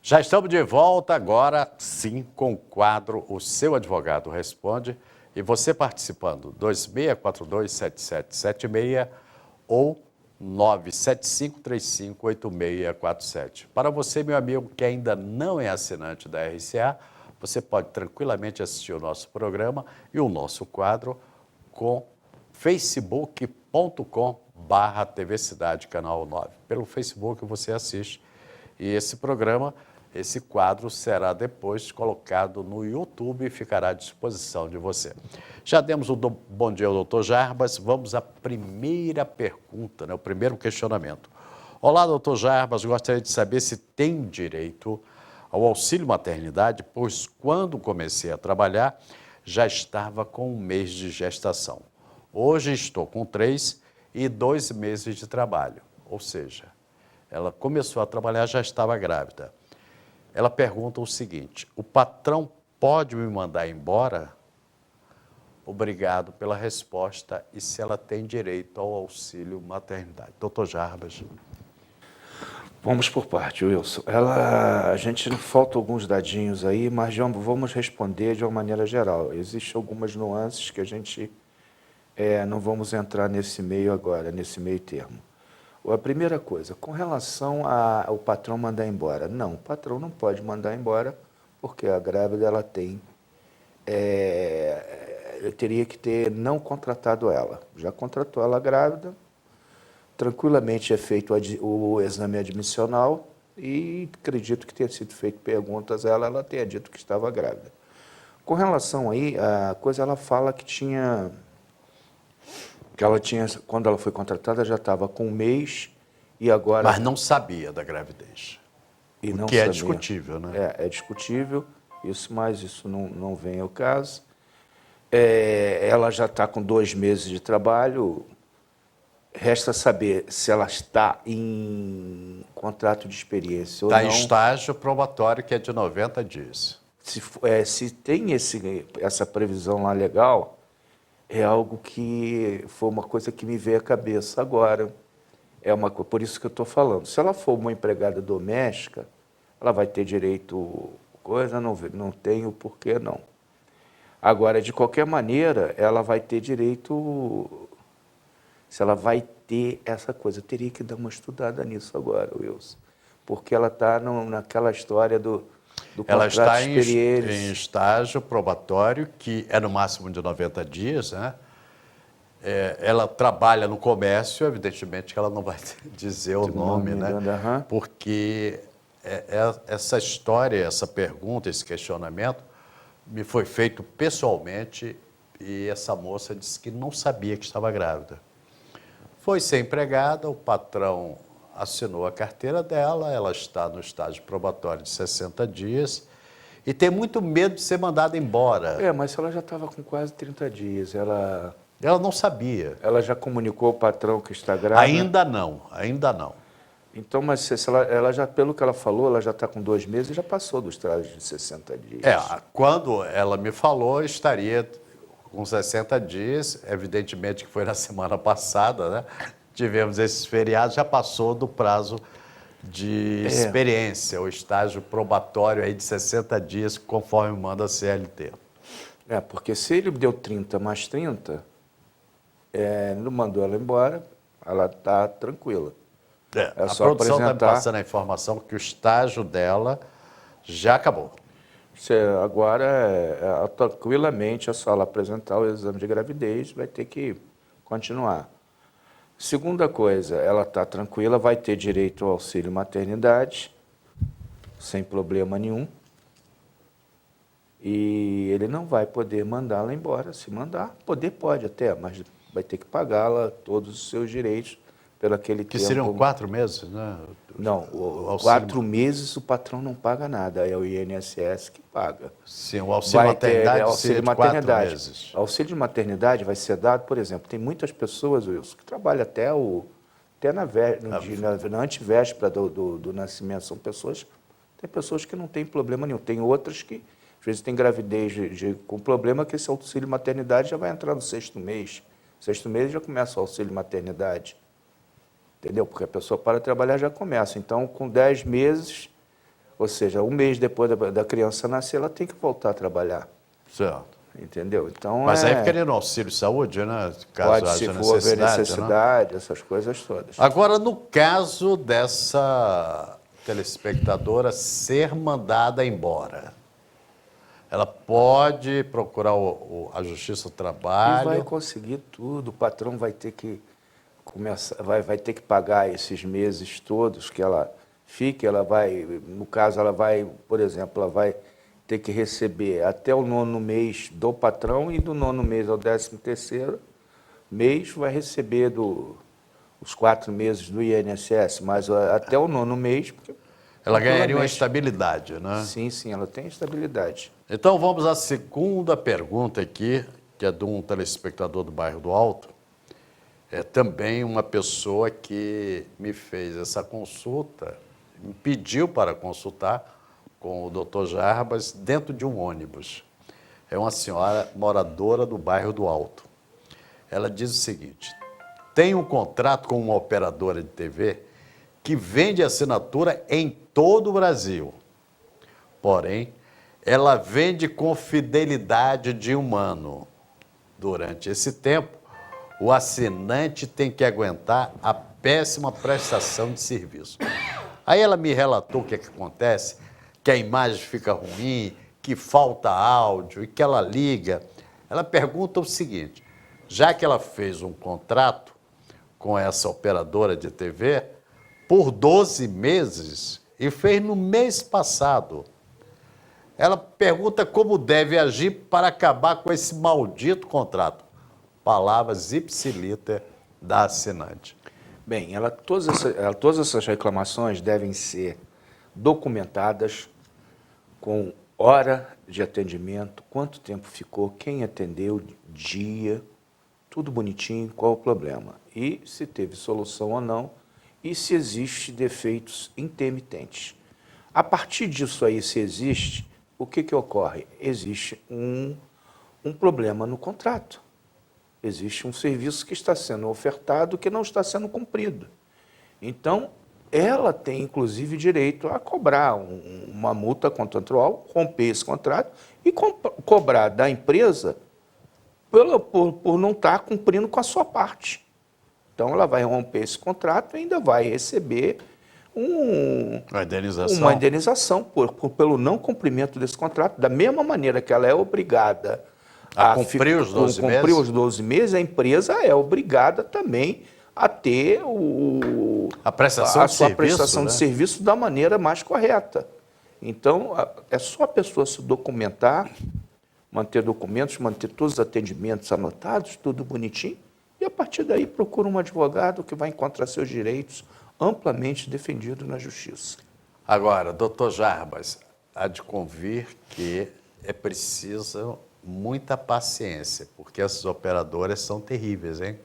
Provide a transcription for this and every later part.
Já estamos de volta agora, sim, com o quadro O Seu Advogado Responde. E você participando, 2642-7776 ou 975358647. Para você, meu amigo, que ainda não é assinante da RCA, você pode tranquilamente assistir o nosso programa e o nosso quadro com facebook.com/TV Cidade Canal 9. Pelo Facebook você assiste e esse programa, esse quadro será depois colocado no YouTube e ficará à disposição de você. Já demos o bom dia ao doutor Jarbas, vamos à primeira pergunta, o primeiro questionamento. Olá, doutor Jarbas, gostaria de saber se tem direito ao auxílio maternidade, pois quando comecei a trabalhar já estava com 1 mês de gestação. Hoje estou com 3 e 2 meses de trabalho, ou seja, ela começou a trabalhar, já estava grávida. Ela pergunta o seguinte: o patrão pode me mandar embora? Obrigado pela resposta e se ela tem direito ao auxílio maternidade. Doutor Jarbas. Vamos por parte, Wilson. A gente falta alguns dadinhos aí, mas vamos responder de uma maneira geral. Existem algumas nuances que a gente não vamos entrar nesse meio agora, nesse meio termo. A primeira coisa, com relação ao patrão mandar embora. Não, o patrão não pode mandar embora, porque a grávida ela tem... ele teria que ter não contratado ela. Já contratou ela grávida, tranquilamente é feito o exame admissional e acredito que tenha sido feito perguntas a ela, ela tenha dito que estava grávida. Com relação aí, a coisa ela fala que ela tinha, quando ela foi contratada, já estava com 1 mês e agora... Mas não sabia da gravidez. E o não que é sabia. discutível, né? É discutível, mas isso não vem ao caso. Ela já está com 2 meses de trabalho, resta saber se ela está em contrato de experiência ou não. Está em estágio probatório, que é de 90 dias. Se tem essa previsão lá legal, é algo que foi uma coisa que me veio à cabeça agora. Por isso que eu estou falando. Se ela for uma empregada doméstica, ela vai ter direito não tem o porquê não. Agora, de qualquer maneira, ela vai ter direito, se ela vai ter essa coisa, eu teria que dar uma estudada nisso agora, Wilson, porque ela está naquela história do ela contrato está de experiência. em estágio probatório, que é no máximo de 90 dias, né? Ela trabalha no comércio, evidentemente que ela não vai dizer o nome, né? Porque essa história, essa pergunta, esse questionamento, me foi feito pessoalmente e essa moça disse que não sabia que estava grávida. Foi ser empregada, o patrão assinou a carteira dela, ela está no estágio probatório de 60 dias e tem muito medo de ser mandada embora. Mas ela já estava com quase 30 dias, Ela não sabia. Ela já comunicou ao patrão que está grávida? Ainda não. Então, mas se ela já, pelo que ela falou, ela já está com 2 meses e já passou dos prazos de 60 dias. Quando ela me falou, estaria com 60 dias, evidentemente que foi na semana passada, né? Tivemos esses feriados, já passou do prazo de experiência, o estágio probatório aí de 60 dias, conforme manda a CLT. Porque se ele deu 30 mais 30, não mandou ela embora, ela está tranquila. A produção está me passando a informação que o estágio dela já acabou. Agora, tranquilamente, é só ela apresentar o exame de gravidez, vai ter que continuar. Segunda coisa, ela está tranquila, vai ter direito ao auxílio maternidade, sem problema nenhum. E ele não vai poder mandá-la embora. Se mandar, pode até, mas vai ter que pagá-la todos os seus direitos pelo aquele tempo. Que seriam 4 meses, né? Não, 4 meses o patrão não paga nada, é o INSS que paga. Sim, o auxílio maternidade seria de 4 meses. O auxílio de maternidade vai ser dado, por exemplo, tem muitas pessoas, Wilson, que trabalham até na antevéspera do nascimento. Tem pessoas que não têm problema nenhum, tem outras que, às vezes, tem gravidez com problema, que esse auxílio maternidade já vai entrar no 6º mês. 6º mês já começa o auxílio maternidade. Entendeu? Porque a pessoa para de trabalhar já começa. Então, com 10 meses, Ou seja, um mês depois da criança nascer, ela tem que voltar a trabalhar. Certo. Entendeu? Então, Mas aí ficaria no auxílio saúde, né? Caso pode, haja se for haver necessidade, né? necessidade, essas coisas todas. Agora, no caso dessa telespectadora ser mandada embora, ela pode procurar a Justiça do E vai Trabalho. conseguir tudo. O patrão vai ter que começar, vai ter que pagar esses meses todos que ela fique. Ela vai, no caso, ela vai, por exemplo, ela vai ter que receber até o 9º mês do patrão e do 9º mês ao 13º mês vai receber os 4 meses do INSS, mas até o 9º mês. Ela ganharia uma estabilidade, né? Sim, sim, ela tem estabilidade. Então vamos à segunda pergunta aqui, que é de um telespectador do Bairro do Alto. É também uma pessoa que me fez essa consulta, me pediu para consultar com o Dr. Jarbas dentro de um ônibus. É uma senhora moradora do Bairro do Alto. Ela diz o seguinte: tem um contrato com uma operadora de TV que vende assinatura em todo o Brasil. Porém, ela vende com fidelidade de 1 ano. Durante esse tempo, o assinante tem que aguentar a péssima prestação de serviço. Aí ela me relatou o que acontece, que a imagem fica ruim, que falta áudio e que ela liga. Ela pergunta o seguinte: já que ela fez um contrato com essa operadora de TV por 12 meses e fez no mês passado, ela pergunta como deve agir para acabar com esse maldito contrato. Palavras ipsiliter da assinante. Bem, todas essas reclamações devem ser documentadas com hora de atendimento, quanto tempo ficou, quem atendeu, dia, tudo bonitinho, qual o problema. E se teve solução ou não, e se existe defeitos intermitentes. A partir disso aí, se existe, o que ocorre? Existe um problema no contrato. Existe um serviço que está sendo ofertado que não está sendo cumprido. Então, ela tem, inclusive, direito a cobrar uma multa contratual, romper esse contrato e cobrar da empresa por não estar cumprindo com a sua parte. Então, ela vai romper esse contrato e ainda vai receber uma indenização pelo não cumprimento desse contrato. Da mesma maneira que ela é obrigada a cumprir os 12 meses? Cumprir os 12 meses, a empresa é obrigada também a ter a sua prestação de serviço da maneira mais correta. Então, é só a pessoa se documentar, manter documentos, manter todos os atendimentos anotados, tudo bonitinho, e a partir daí procura um advogado que vai encontrar seus direitos amplamente defendidos na justiça. Agora, doutor Jarbas, há de convir que é preciso muita paciência, porque essas operadoras são terríveis, hein?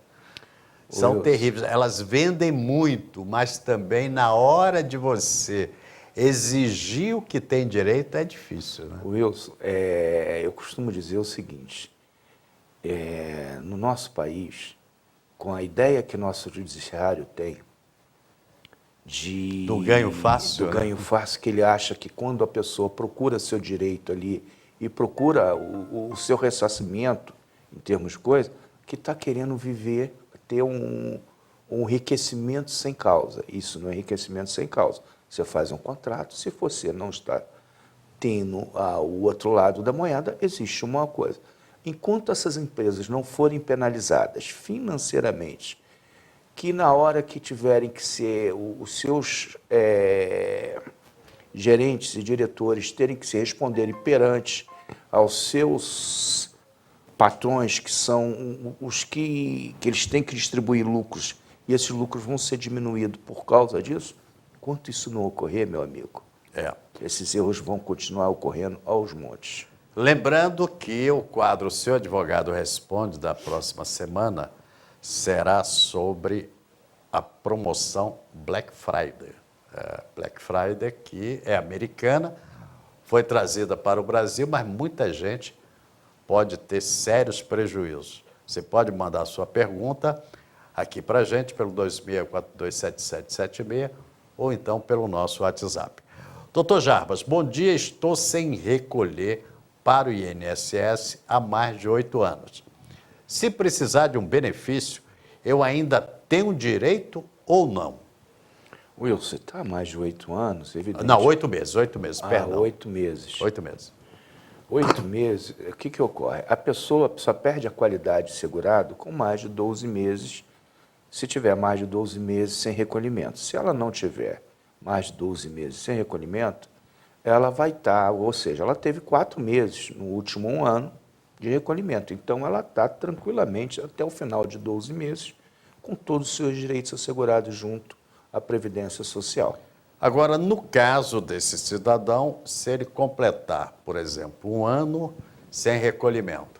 São terríveis. Elas vendem muito, mas também na hora de você exigir o que tem direito é difícil, né? Wilson, eu costumo dizer o seguinte, no nosso país, com a ideia que nosso judiciário tem do ganho fácil, do ganho fácil, que ele acha que quando a pessoa procura seu direito ali e procura o seu ressarcimento, em termos de coisa, que está querendo viver, ter um enriquecimento sem causa. Isso não é enriquecimento sem causa. Você faz um contrato, se você não está tendo o outro lado da moeda, existe uma coisa. Enquanto essas empresas não forem penalizadas financeiramente, que na hora que tiverem que ser os seus gerentes e diretores terem que se responderem perante aos seus patrões, que são os que eles têm que distribuir lucros, e esses lucros vão ser diminuídos por causa disso, enquanto isso não ocorrer, meu amigo, esses erros vão continuar ocorrendo aos montes. Lembrando que o quadro Seu Advogado Responde, da próxima semana, será sobre a promoção Black Friday. Black Friday, que é americana, foi trazida para o Brasil, mas muita gente pode ter sérios prejuízos. Você pode mandar a sua pergunta aqui para a gente pelo 26427776 ou então pelo nosso WhatsApp. Doutor Jarbas, bom dia. Estou sem recolher para o INSS há mais de 8 anos. Se precisar de um benefício, eu ainda tenho direito ou não? Wilson, você está há mais de 8 anos, evidente. Não, 8 meses, perdão. 8 meses. 8 meses. 8 meses, o que ocorre? A pessoa só perde a qualidade de segurado com mais de 12 meses, se tiver mais de 12 meses sem recolhimento. Se ela não tiver mais de 12 meses sem recolhimento, ela vai estar, ou seja, ela teve 4 meses no último 1 ano de recolhimento. Então, ela está tranquilamente até o final de 12 meses com todos os seus direitos assegurados junto à Previdência Social. Agora, no caso desse cidadão, se ele completar, por exemplo, 1 ano sem recolhimento,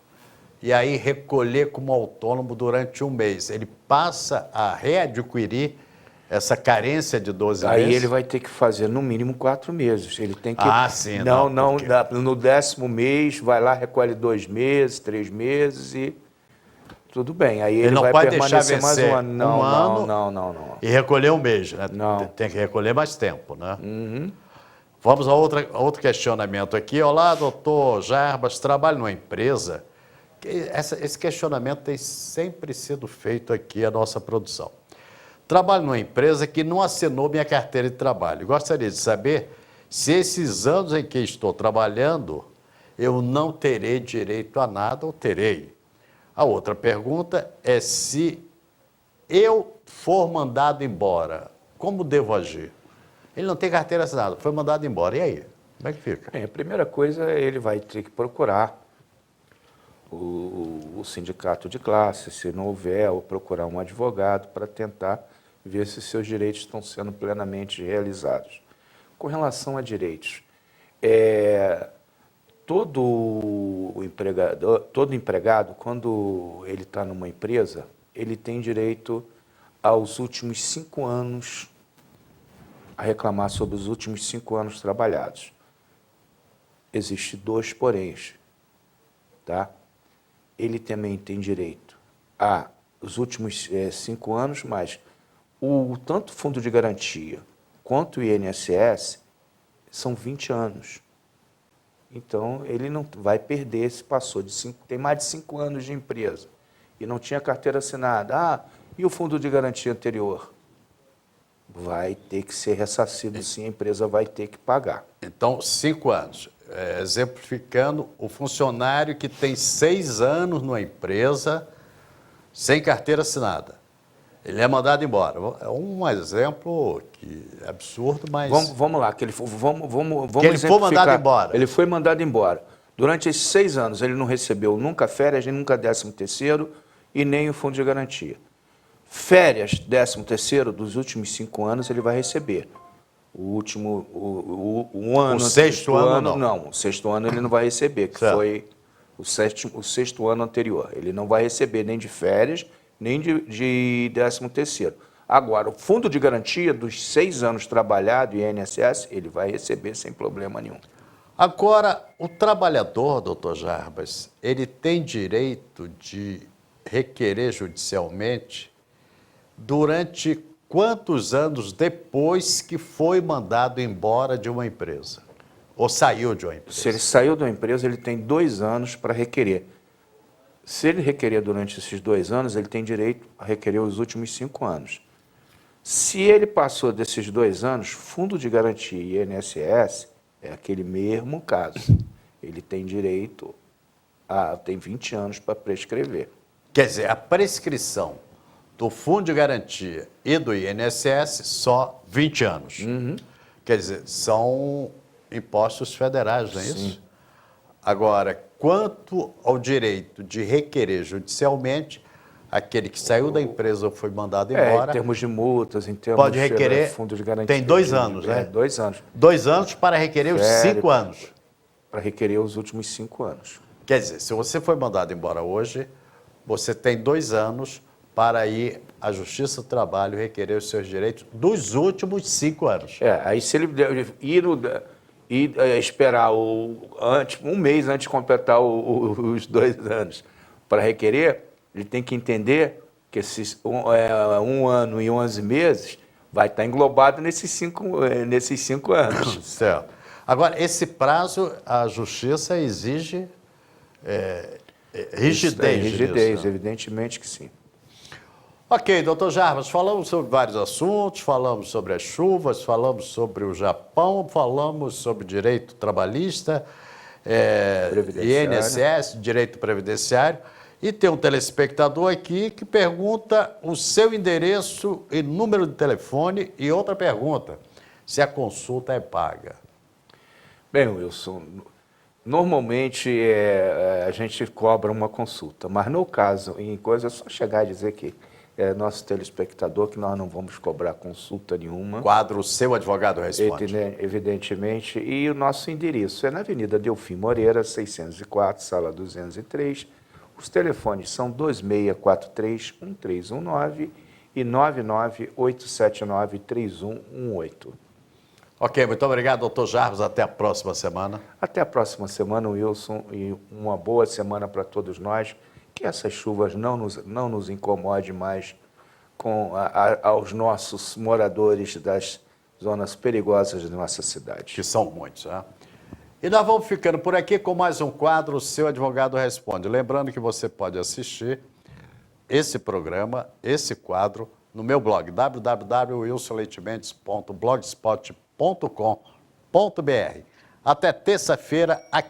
e aí recolher como autônomo durante 1 mês, ele passa a readquirir essa carência de 12 meses? Aí ele vai ter que fazer no mínimo 4 meses. Ele tem que. Sim. Não, no 10º mês, vai lá, recolhe 2 meses, 3 meses e tudo bem. Aí ele não vai pode permanecer deixar mais vencer 1 ano. Não. E recolher 1 mês, né? Não. Tem que recolher mais tempo, né? Uhum. Vamos a outro questionamento aqui. Olá, doutor Jarbas, trabalho numa empresa. Esse questionamento tem sempre sido feito aqui à nossa produção. Trabalho numa empresa que não assinou minha carteira de trabalho. Gostaria de saber se esses anos em que estou trabalhando, eu não terei direito a nada ou terei. A outra pergunta é se eu for mandado embora, como devo agir? Ele não tem carteira assinada, foi mandado embora. E aí? Como é que fica? Bem, a primeira coisa, ele vai ter que procurar o sindicato de classe, se não houver, ou procurar um advogado para tentar ver se seus direitos estão sendo plenamente realizados. Com relação a direitos, todo empregado, quando ele está numa empresa, ele tem direito aos últimos 5 anos, a reclamar sobre os últimos 5 anos trabalhados. Existem 2 poréns, tá? Ele também tem direito a os últimos 5 anos, mas tanto o Fundo de Garantia quanto o INSS são 20 anos. Então, ele não vai perder se passou de 5, tem mais de 5 anos de empresa e não tinha carteira assinada. E o Fundo de Garantia anterior? Vai ter que ser ressarcido, sim, a empresa vai ter que pagar. Então, 5 anos. Exemplificando, o funcionário que tem 6 anos numa empresa sem carteira assinada. Ele é mandado embora. É um exemplo que é absurdo, mas... Vamos lá, que ele for mandado embora. Ele foi mandado embora. Durante esses 6 anos, ele não recebeu nunca férias, nunca 13º e nem o Fundo de Garantia. Férias, 13º, dos últimos 5 anos, ele vai receber. O último, um ano... O 6º ano, não. Não, o 6º ano ele não vai receber, que certo. Foi o 6º ano anterior. Ele não vai receber nem de férias, nem de 13º. Agora, o Fundo de Garantia dos 6 anos trabalhado e INSS, ele vai receber sem problema nenhum. Agora, o trabalhador, doutor Jarbas, ele tem direito de requerer judicialmente durante quantos anos depois que foi mandado embora de uma empresa? Ou saiu de uma empresa? Se ele saiu de uma empresa, ele tem 2 anos para requerer. Se ele requerer durante esses 2 anos, ele tem direito a requerer os últimos 5 anos. Se ele passou desses 2 anos, Fundo de Garantia e INSS é aquele mesmo caso. Ele tem direito tem 20 anos para prescrever. Quer dizer, a prescrição do Fundo de Garantia e do INSS só 20 anos. Uhum. Quer dizer, são impostos federais, não é isso? Agora, quanto ao direito de requerer judicialmente, aquele que saiu da empresa ou foi mandado embora... Em termos de multas, em termos pode requerer, de Fundo de Garantia. Tem 2 anos, né? 2 anos. 2 anos para requerer os 5 anos. Para requerer os últimos 5 anos. Quer dizer, se você foi mandado embora hoje, você tem 2 anos para ir à Justiça do Trabalho requerer os seus direitos dos últimos 5 anos. Aí se ele ir esperar um mês antes de completar os 2 anos para requerer, ele tem que entender que esses 1 ano e 11 meses vai estar englobado nesses 5 anos. Certo. Agora, esse prazo, a Justiça exige rigidez. Rigidez, nisso, né? evidentemente que sim. Ok, doutor Jarbas, falamos sobre vários assuntos, falamos sobre as chuvas, falamos sobre o Japão, falamos sobre direito trabalhista, Previdenciário. INSS, direito previdenciário, e tem um telespectador aqui que pergunta o seu endereço e número de telefone e outra pergunta, se a consulta é paga. Bem, Wilson, normalmente a gente cobra uma consulta, mas no caso, em coisa, é só chegar e dizer que nosso telespectador que nós não vamos cobrar consulta nenhuma. Quadro Seu Advogado Responde. Evidentemente, e o nosso endereço é na Avenida Delfim Moreira, 604, sala 203. Os telefones são 2643-1319 e 99879-3118. Ok, muito obrigado, doutor Jarbas. Até a próxima semana. Até a próxima semana, Wilson, e uma boa semana para todos nós. Que essas chuvas não nos incomode mais aos nossos moradores das zonas perigosas de nossa cidade. Que são muitos, né? E nós vamos ficando por aqui com mais um quadro, o Seu Advogado Responde. Lembrando que você pode assistir esse programa, esse quadro, no meu blog, www.wilsonleitemendes.blogspot.com.br. Até terça-feira, aqui.